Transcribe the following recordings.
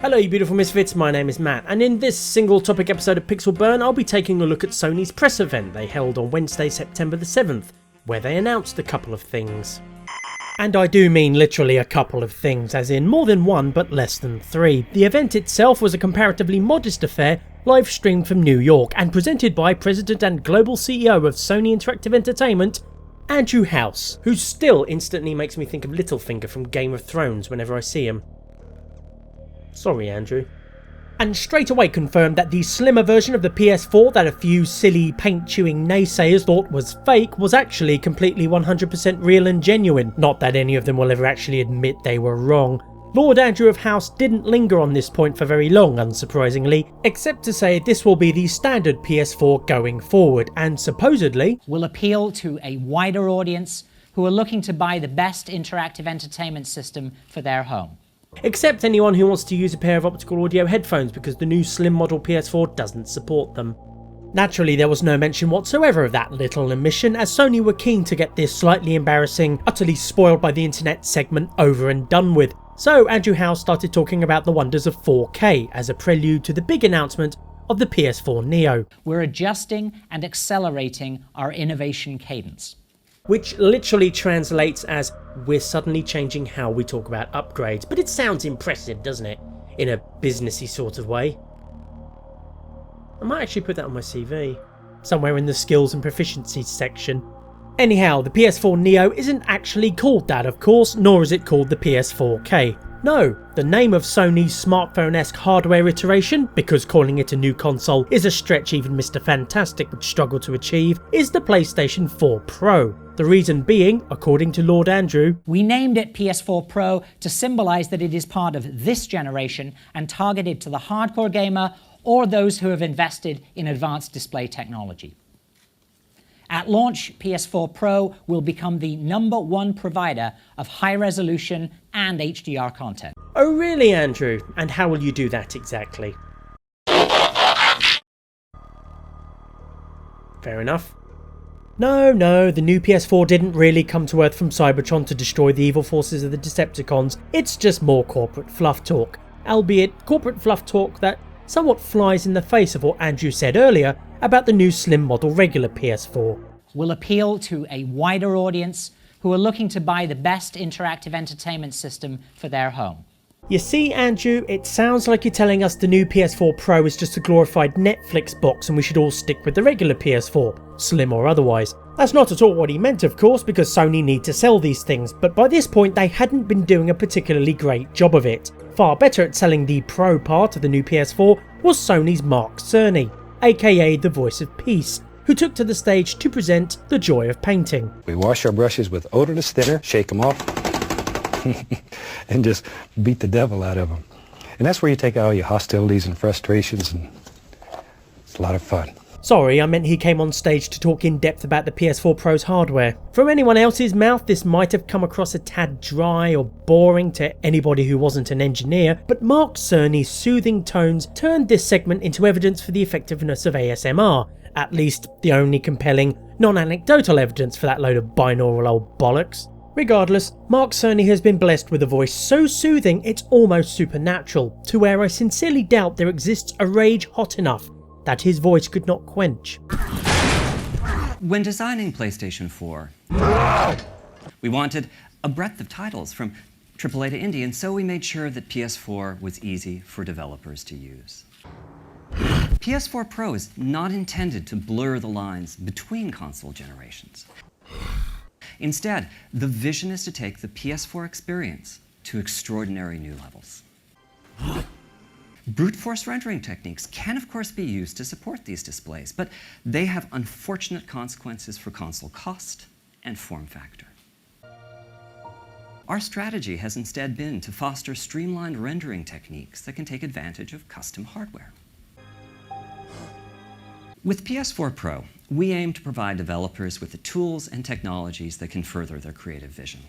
Hello you beautiful misfits, my name is Matt, and in this single topic episode of Pixel Burn I'll be taking a look at Sony's press event they held on Wednesday, September the 7th, where they announced a couple of things. And I do mean literally a couple of things, as in more than one but less than three. The event itself was a comparatively modest affair, live streamed from New York and presented by President and Global CEO of Sony Interactive Entertainment, Andrew House, who still instantly makes me think of Littlefinger from Game of Thrones whenever I see him. Sorry, Andrew. And straight away confirmed that the slimmer version of the PS4 that a few silly paint-chewing naysayers thought was fake was actually completely 100% real and genuine. Not that any of them will ever actually admit they were wrong. Lord Andrew of House didn't linger on this point for very long, unsurprisingly, except to say this will be the standard PS4 going forward, and supposedly will appeal to a wider audience who are looking to buy the best interactive entertainment system for their home. Except anyone who wants to use a pair of optical audio headphones because the new slim model PS4 doesn't support them. Naturally, there was no mention whatsoever of that little omission, as Sony were keen to get this slightly embarrassing, utterly spoiled by the internet segment over and done with. So Andrew House started talking about the wonders of 4K as a prelude to the big announcement of the PS4 Neo. We're adjusting and accelerating our innovation cadence. Which literally translates as, we're suddenly changing how we talk about upgrades, but it sounds impressive, doesn't it? In a businessy sort of way. I might actually put that on my CV, somewhere in the skills and proficiencies section. Anyhow, the PS4 Neo isn't actually called that, of course, nor is it called the PS4K. No, the name of Sony's smartphone-esque hardware iteration, because calling it a new console is a stretch even Mr. Fantastic would struggle to achieve, is the PlayStation 4 Pro. The reason being, according to Lord Andrew, we named it PS4 Pro to symbolise that it is part of this generation and targeted to the hardcore gamer or those who have invested in advanced display technology. At launch, PS4 Pro will become the #1 provider of high-resolution and HDR content. Oh really, Andrew? And how will you do that exactly? Fair enough. No, the new PS4 didn't really come to Earth from Cybertron to destroy the evil forces of the Decepticons. It's just more corporate fluff talk. Albeit corporate fluff talk that somewhat flies in the face of what Andrew said earlier about the new slim model regular PS4. Will appeal to a wider audience who are looking to buy the best interactive entertainment system for their home. You see, Andrew, it sounds like you're telling us the new PS4 Pro is just a glorified Netflix box and we should all stick with the regular PS4, slim or otherwise. That's not at all what he meant, of course, because Sony need to sell these things, but by this point they hadn't been doing a particularly great job of it. Far better at selling the Pro part of the new PS4 was Sony's Mark Cerny, aka the voice of peace, who took to the stage to present the joy of painting. We wash our brushes with odorless thinner, shake them off, and just beat the devil out of them. And that's where you take out all your hostilities and frustrations, and it's a lot of fun. Sorry, I meant he came on stage to talk in depth about the PS4 Pro's hardware. From anyone else's mouth, this might have come across a tad dry or boring to anybody who wasn't an engineer, but Mark Cerny's soothing tones turned this segment into evidence for the effectiveness of ASMR, at least the only compelling, non-anecdotal evidence for that load of binaural old bollocks. Regardless, Mark Cerny has been blessed with a voice so soothing it's almost supernatural, to where I sincerely doubt there exists a rage hot enough that his voice could not quench. When designing PlayStation 4, we wanted a breadth of titles from AAA to indie, and so we made sure that PS4 was easy for developers to use. PS4 Pro is not intended to blur the lines between console generations. Instead, the vision is to take the PS4 experience to extraordinary new levels. Brute force rendering techniques can, of course, be used to support these displays, but they have unfortunate consequences for console cost and form factor. Our strategy has instead been to foster streamlined rendering techniques that can take advantage of custom hardware. With PS4 Pro, we aim to provide developers with the tools and technologies that can further their creative vision,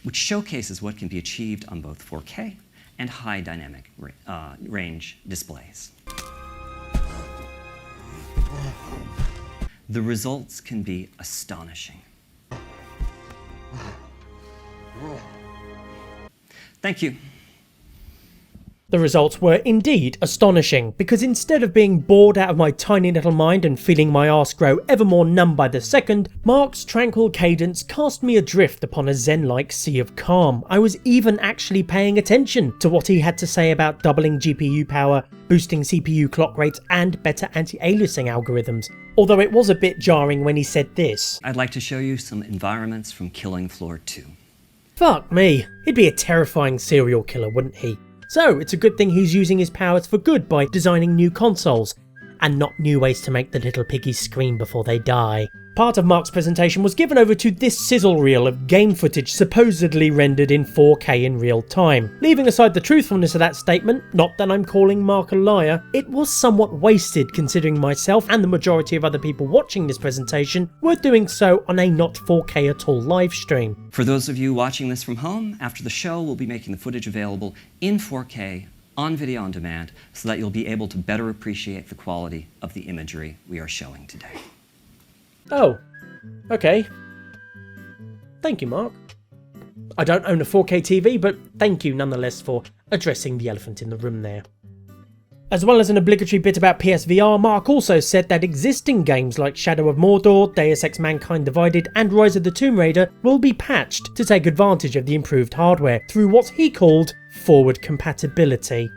which showcases what can be achieved on both 4K and high dynamic range displays. The results can be astonishing. Thank you. The results were indeed astonishing, because instead of being bored out of my tiny little mind and feeling my arse grow ever more numb by the second, Mark's tranquil cadence cast me adrift upon a zen-like sea of calm. I was even actually paying attention to what he had to say about doubling GPU power, boosting CPU clock rates, and better anti-aliasing algorithms. Although it was a bit jarring when he said this. I'd like to show you some environments from Killing Floor 2. Fuck me, he'd be a terrifying serial killer, wouldn't he? So it's a good thing he's using his powers for good by designing new consoles, and not new ways to make the little piggies scream before they die. Part of Mark's presentation was given over to this sizzle reel of game footage supposedly rendered in 4K in real time. Leaving aside the truthfulness of that statement, not that I'm calling Mark a liar, it was somewhat wasted considering myself and the majority of other people watching this presentation were doing so on a not 4K at all live stream. For those of you watching this from home, after the show we'll be making the footage available in 4K on video on demand so that you'll be able to better appreciate the quality of the imagery we are showing today. Oh, okay. Thank you, Mark. I don't own a 4K TV, but thank you nonetheless for addressing the elephant in the room there. As well as an obligatory bit about PSVR, Mark also said that existing games like Shadow of Mordor, Deus Ex Mankind Divided and Rise of the Tomb Raider will be patched to take advantage of the improved hardware through what he called forward compatibility.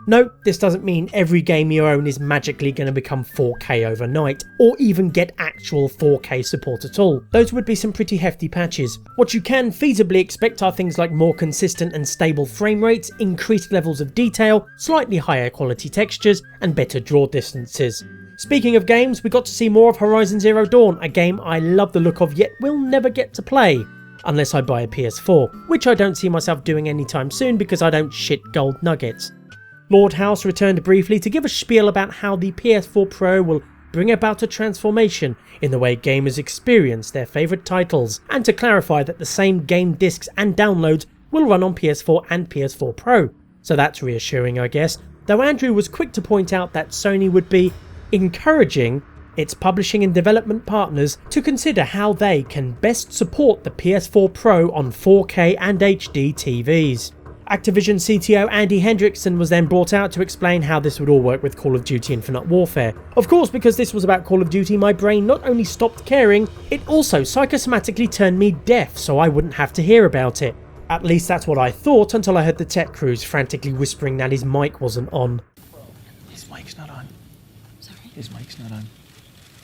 No, this doesn't mean every game you own is magically going to become 4K overnight, or even get actual 4K support at all. Those would be some pretty hefty patches. What you can feasibly expect are things like more consistent and stable frame rates, increased levels of detail, slightly higher quality textures, and better draw distances. Speaking of games, we got to see more of Horizon Zero Dawn, a game I love the look of yet will never get to play. Unless I buy a PS4, which I don't see myself doing anytime soon because I don't shit gold nuggets. Lord House returned briefly to give a spiel about how the PS4 Pro will bring about a transformation in the way gamers experience their favourite titles, and to clarify that the same game discs and downloads will run on PS4 and PS4 Pro. So that's reassuring, I guess, though Andrew was quick to point out that Sony would be encouraging its publishing and development partners to consider how they can best support the PS4 Pro on 4K and HD TVs. Activision CTO Andy Hendrickson was then brought out to explain how this would all work with Call of Duty Infinite Warfare. Of course, because this was about Call of Duty, my brain not only stopped caring, it also psychosomatically turned me deaf so I wouldn't have to hear about it. At least that's what I thought until I heard the tech crews frantically whispering that his mic wasn't on. His mic's not on. Sorry? His mic's not on.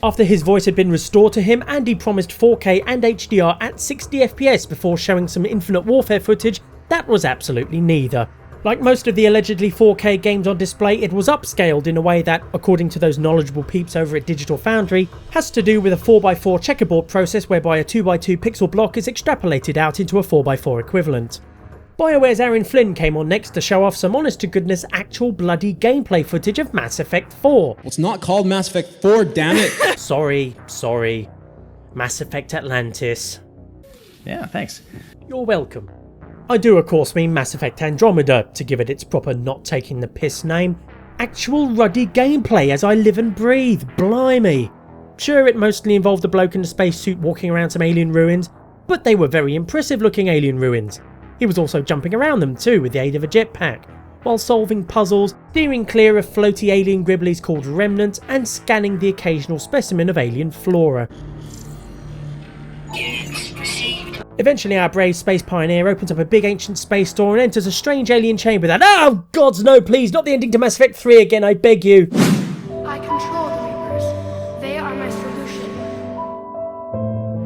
After his voice had been restored to him, Andy promised 4K and HDR at 60 FPS before showing some Infinite Warfare footage. That was absolutely neither. Like most of the allegedly 4K games on display, it was upscaled in a way that, according to those knowledgeable peeps over at Digital Foundry, has to do with a 4x4 checkerboard process whereby a 2x2 pixel block is extrapolated out into a 4x4 equivalent. BioWare's Aaron Flynn came on next to show off some honest-to-goodness actual bloody gameplay footage of Mass Effect 4. Well, it's not called Mass Effect 4, damn it! Sorry. Mass Effect Atlantis. Yeah, thanks. You're welcome. I do of course mean Mass Effect Andromeda, to give it its proper not taking the piss name. Actual ruddy gameplay as I live and breathe, blimey. Sure, it mostly involved a bloke in a spacesuit walking around some alien ruins, but they were very impressive looking alien ruins. He was also jumping around them too with the aid of a jetpack, while solving puzzles, steering clear of floaty alien gribblies called remnants, and scanning the occasional specimen of alien flora. Eventually our brave space pioneer opens up a big ancient space door and enters a strange alien chamber that— oh gods no, please, not the ending to Mass Effect 3 again, I beg you. I control the Reapers. They are my solution.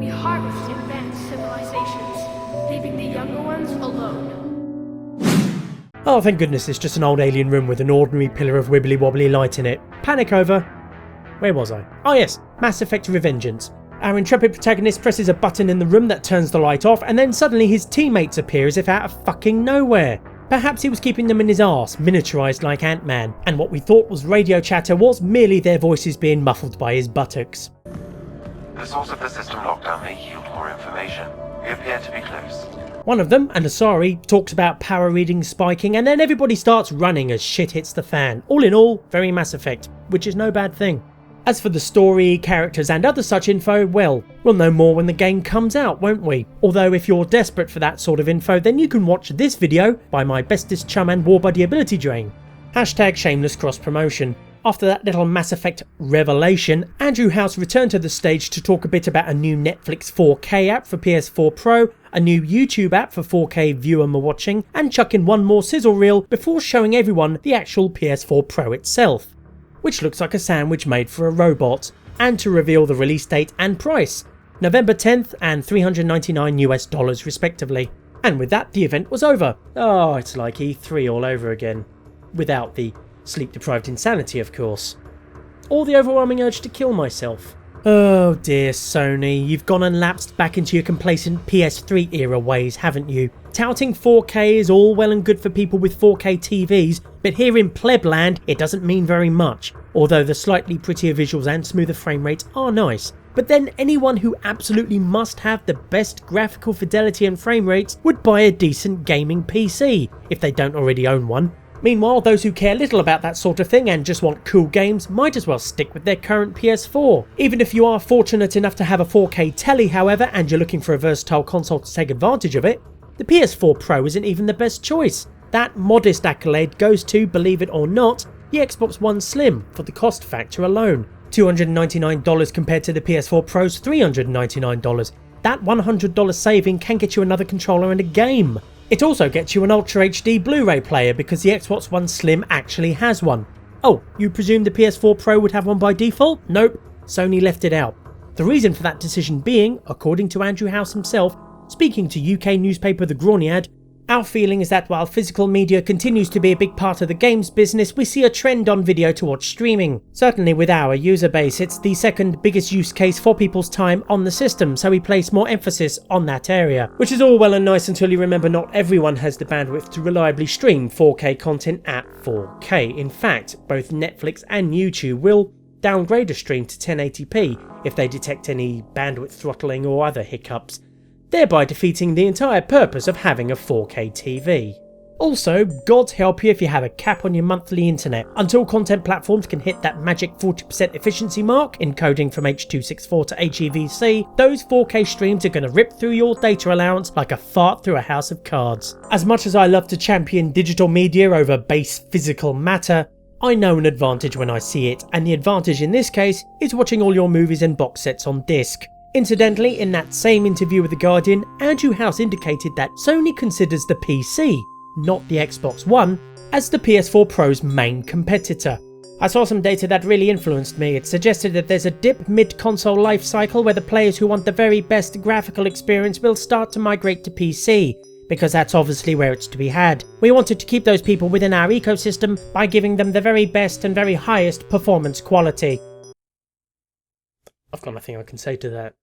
We harvest advanced civilizations, leaving the younger ones alone. Oh, thank goodness it's just an old alien room with an ordinary pillar of wibbly wobbly light in it. Panic over. Where was I? Oh yes, Mass Effect Revengeance. Our intrepid protagonist presses a button in the room that turns the light off, and then suddenly his teammates appear as if out of fucking nowhere. Perhaps he was keeping them in his arse, miniaturised like Ant-Man, and what we thought was radio chatter was merely their voices being muffled by his buttocks. The source of the system lockdown may yield more information. We appear to be close. One of them, an Asari, talks about power readings spiking, and then everybody starts running as shit hits the fan. All in all, very Mass Effect, which is no bad thing. As for the story, characters and other such info, well, we'll know more when the game comes out, won't we? Although if you're desperate for that sort of info, then you can watch this video by my bestest chum and war buddy Ability Drain. Hashtag shameless cross promotion. After that little Mass Effect revelation, Andrew House returned to the stage to talk a bit about a new Netflix 4K app for PS4 Pro, a new YouTube app for 4K viewer watching, and chuck in one more sizzle reel before showing everyone the actual PS4 Pro itself, which looks like a sandwich made for a robot, and to reveal the release date and price, November 10th and $399 respectively. And with that, the event was over. Oh, it's like E3 all over again. Without the sleep-deprived insanity, of course. Or the overwhelming urge to kill myself. Oh dear Sony, you've gone and lapsed back into your complacent PS3 era ways, haven't you? Touting 4K is all well and good for people with 4K TVs, but here in Plebland it doesn't mean very much, although the slightly prettier visuals and smoother frame rates are nice. But then anyone who absolutely must have the best graphical fidelity and frame rates would buy a decent gaming PC, if they don't already own one. Meanwhile, those who care little about that sort of thing and just want cool games might as well stick with their current PS4. Even if you are fortunate enough to have a 4K telly, however, and you're looking for a versatile console to take advantage of it, the PS4 Pro isn't even the best choice. That modest accolade goes to, believe it or not, the Xbox One Slim for the cost factor alone. $299 compared to the PS4 Pro's $399. That $100 saving can get you another controller and a game. It also gets you an Ultra HD Blu-ray player because the Xbox One Slim actually has one. Oh, you presume the PS4 Pro would have one by default? Nope, Sony left it out. The reason for that decision being, according to Andrew House himself, speaking to UK newspaper The Groeniad, our feeling is that while physical media continues to be a big part of the games business, we see a trend on video towards streaming. Certainly with our user base, it's the second biggest use case for people's time on the system, so we place more emphasis on that area. Which is all well and nice until you remember not everyone has the bandwidth to reliably stream 4K content at 4K. In fact, both Netflix and YouTube will downgrade a stream to 1080p if they detect any bandwidth throttling or other hiccups, thereby defeating the entire purpose of having a 4K TV. Also, God help you if you have a cap on your monthly internet. Until content platforms can hit that magic 40% efficiency mark, encoding from H.264 to HEVC, those 4K streams are going to rip through your data allowance like a fart through a house of cards. As much as I love to champion digital media over base physical matter, I know an advantage when I see it, and the advantage in this case is watching all your movies and box sets on disc. Incidentally, in that same interview with The Guardian, Andrew House indicated that Sony considers the PC, not the Xbox One, as the PS4 Pro's main competitor. I saw some data that really influenced me. It suggested that there's a dip mid-console life cycle where the players who want the very best graphical experience will start to migrate to PC, because that's obviously where it's to be had. We wanted to keep those people within our ecosystem by giving them the very best and very highest performance quality. I've got nothing I can say to that.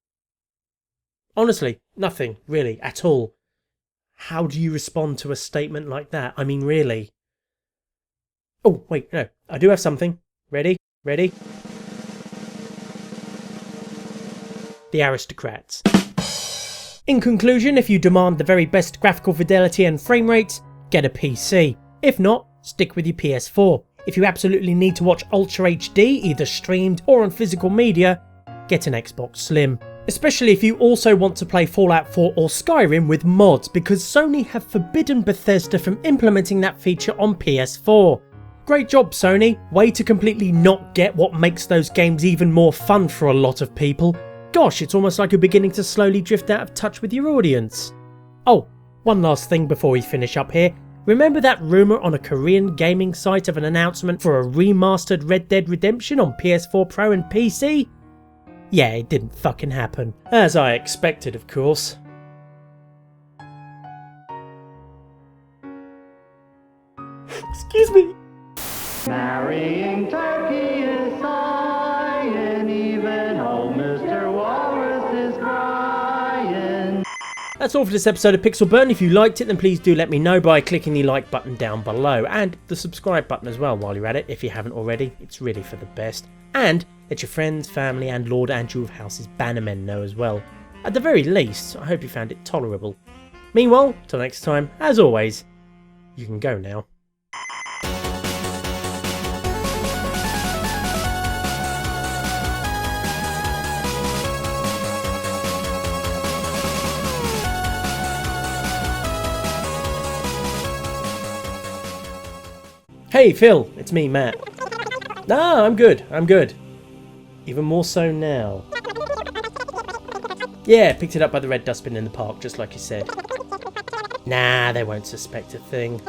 Honestly, nothing, really, at all. How do you respond to a statement like that? I mean, really. Oh, wait, no, I do have something. Ready? Ready? The aristocrats. In conclusion, if you demand the very best graphical fidelity and frame rates, get a PC. If not, stick with your PS4. If you absolutely need to watch Ultra HD, either streamed or on physical media, get an Xbox Slim. Especially if you also want to play Fallout 4 or Skyrim with mods, because Sony have forbidden Bethesda from implementing that feature on PS4. Great job, Sony. Way to completely not get what makes those games even more fun for a lot of people. Gosh, it's almost like you're beginning to slowly drift out of touch with your audience. Oh, one last thing before we finish up here. Remember that rumour on a Korean gaming site of an announcement for a remastered Red Dead Redemption on PS4 Pro and PC? Yeah, it didn't fucking happen. As I expected, of course. Excuse me. Marrying turkey is sighing, even old Mr. Walrus is crying. That's all for this episode of Pixel Burn. If you liked it, then please do let me know by clicking the like button down below, and the subscribe button as well while you're at it, if you haven't already. It's really for the best. And let your friends, family and Lord Andrew of House's bannermen know as well. At the very least, I hope you found it tolerable. Meanwhile, till next time, as always, you can go now. Hey Phil, it's me, Matt. Nah, I'm good. Even more so now. Yeah, picked it up by the red dustbin in the park, just like you said. Nah, they won't suspect a thing.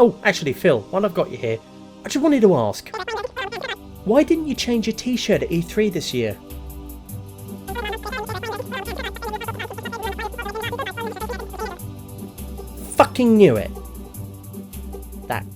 Oh, actually, Phil, while I've got you here, I just wanted to ask, why didn't you change your t-shirt at E3 this year? Fucking knew it. That